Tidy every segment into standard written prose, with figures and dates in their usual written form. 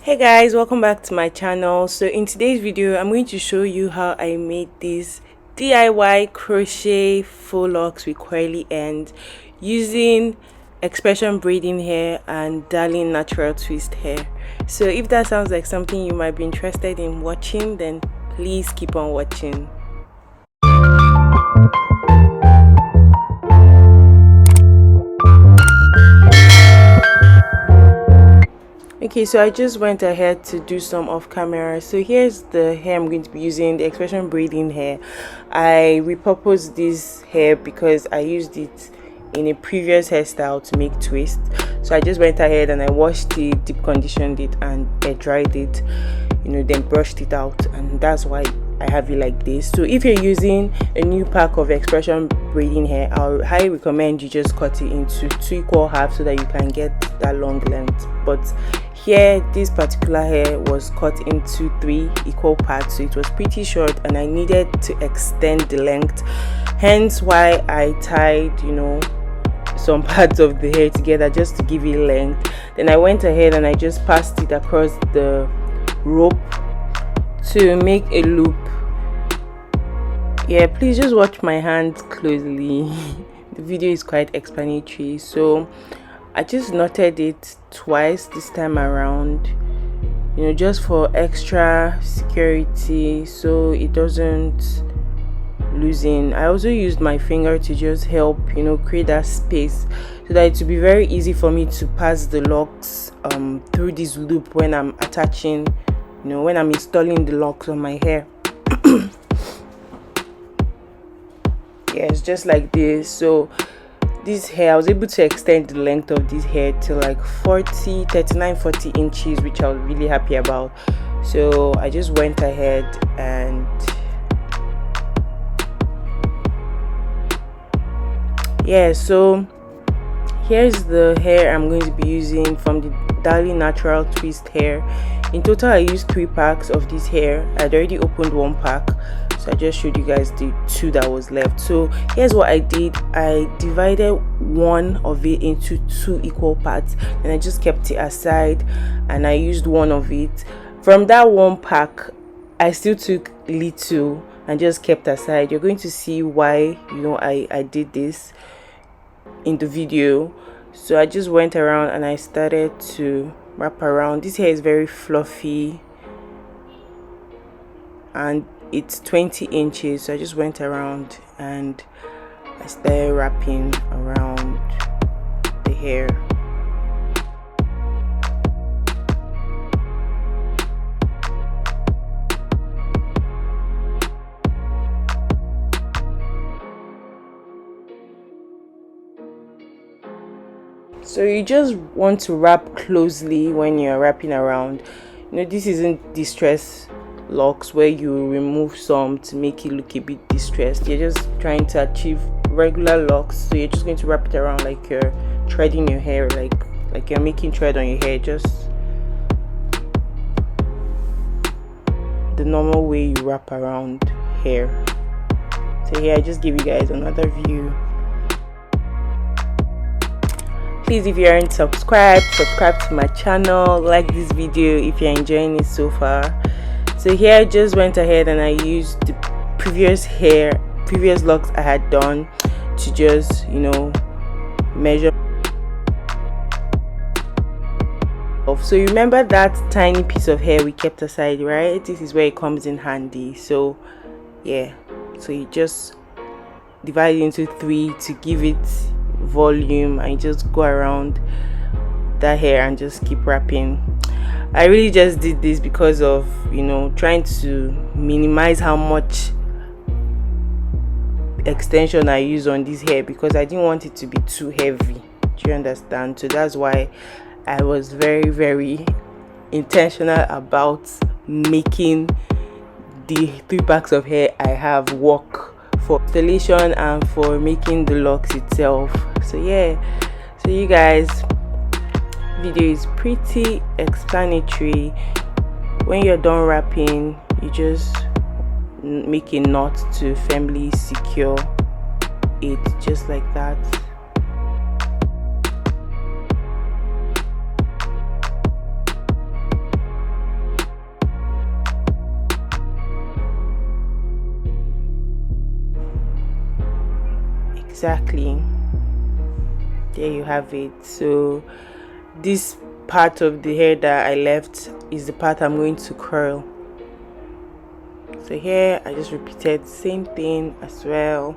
Hey guys, welcome back to my channel. So in today's video I'm going to show you how I made this DIY crochet faux locks with curly ends using expression braiding hair and darling natural twist hair. So if that sounds like something you might be interested in watching, then please keep on watching. Okay, so I just went ahead to do some off camera. So here's the hair I'm going to be using, the expression braiding hair. I repurposed this hair because I used it in a previous hairstyle to make twists. So I just went ahead and I washed it, deep conditioned it, and air dried it, then brushed it out, and that's why I have it like this. So if you're using a new pack of expression braiding hair, I highly recommend you just cut it into 2 equal halves so that you can get that long length. But here, this particular hair was cut into 3 equal parts, so it was pretty short and I needed to extend the length, hence why I tied some parts of the hair together just to give it length. Then I went ahead and I just passed it across the rope to make a loop. Yeah, please just watch my hands closely. The video is quite explanatory. So I just knotted it twice this time around, just for extra security so it doesn't loosen. I also used my finger to just help create that space so that it will be very easy for me to pass the locks through this loop when I'm attaching, when I'm installing the locks on my hair. Yeah, it's just like this. So this hair, I was able to extend the length of this hair to like 39 40 inches, which I was really happy about. So I just went ahead and yeah, so here's the hair I'm going to be using from the darling natural twist hair. In total I used 3 packs of this hair. I'd already opened 1 pack, so I just showed you guys the 2 that was left. So here's what I did. I divided one of it into 2 equal parts and I just kept it aside, and I used one of it. From that 1 pack I still took little and just kept aside. You're going to see why I did this in the video. So I just went around and I started to wrap around. This hair is very fluffy and it's 20 inches, so I just went around and I started wrapping around the hair. So you just want to wrap closely when you're wrapping around. This isn't distress locks where you remove some to make it look a bit distressed. You're just trying to achieve regular locks, so you're just going to wrap it around like you're threading your hair, like you're making thread on your hair, just the normal way you wrap around hair. So here I just give you guys another view. Please, if you aren't subscribed, subscribe to my channel, like this video if you're enjoying it so far. So here I just went ahead and I used the previous locks I had done to just measure off. So you remember that tiny piece of hair we kept aside, right? This is where it comes in handy. So yeah, so you just divide it into 3 to give it volume, and just go around that hair and just keep wrapping. I really just did this because of trying to minimize how much extension I use on this hair, because I didn't want it to be too heavy. Do you understand? So that's why I was very, very intentional about making the 3 packs of hair I have work for installation and for making the locks itself. So yeah, so you guys, video is pretty explanatory. When you're done wrapping, you just make a knot to firmly secure it, just like that. exactly. There you have it. So this part of the hair that I left is the part I'm going to curl. So here I just repeated the same thing as well.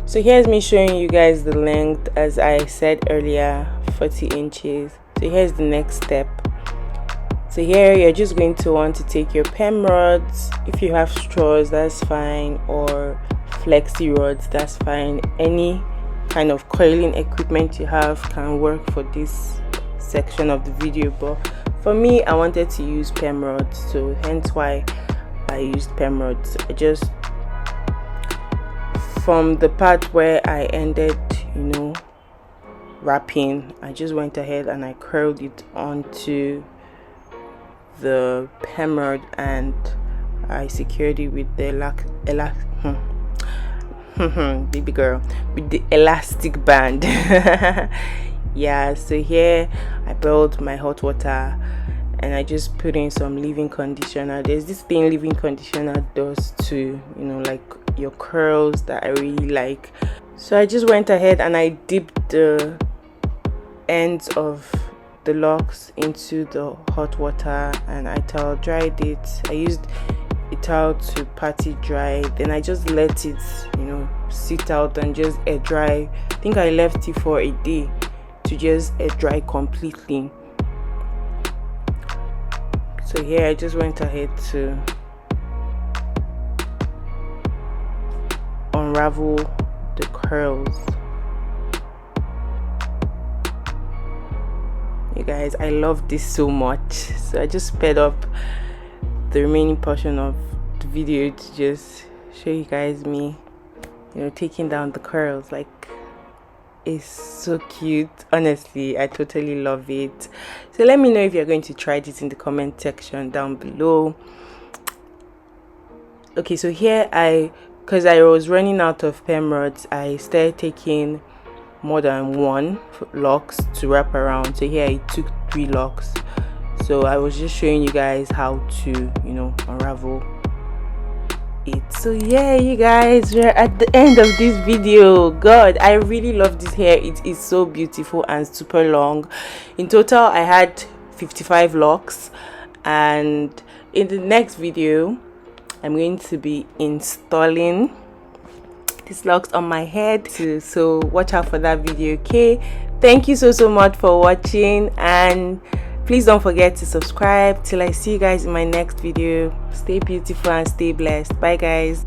So here's me showing you guys the length, as I said earlier, 40 inches. So here's the next step. So here you're just going to want to take your perm rods. If you have straws, that's fine, or flexi rods, that's fine. Any kind of coiling equipment you have can work for this section of the video, but for me I wanted to use perm rods, so hence why I used perm rods. I just, from the part where I ended, wrapping, I just went ahead and I curled it onto the perm rod and I secured it with the baby girl, with the elastic band. Yeah, so here I boiled my hot water and I just put in some leave-in conditioner. There's this thing leave-in conditioner does to, like your curls, that I really like. So I just went ahead and I dipped the ends of the locks into the hot water and I towel dried it. I used a towel to party dry, then I just let it sit out and just air dry. I think I left it for a day to just air dry completely. So here I just went ahead to unravel the curls. You guys, I love this so much, so I just sped up the remaining portion of the video to just show you guys me, you know, taking down the curls. Like, it's so cute. Honestly, I totally love it. So let me know if you're going to try this in the comment section down below. Okay, so here because I was running out of perm rods, I started taking more than one locks to wrap around. So here I took 3 locks. So I was just showing you guys how to, you know, unravel it. So yeah, you guys, we're at the end of this video. God, I really love this hair. It is so beautiful and super long. In total I had 55 locks, and in the next video I'm going to be installing these locks on my head too, so watch out for that video. Okay, thank you so much for watching, and please don't forget to subscribe. Till I see you guys in my next video, stay beautiful and stay blessed. Bye guys.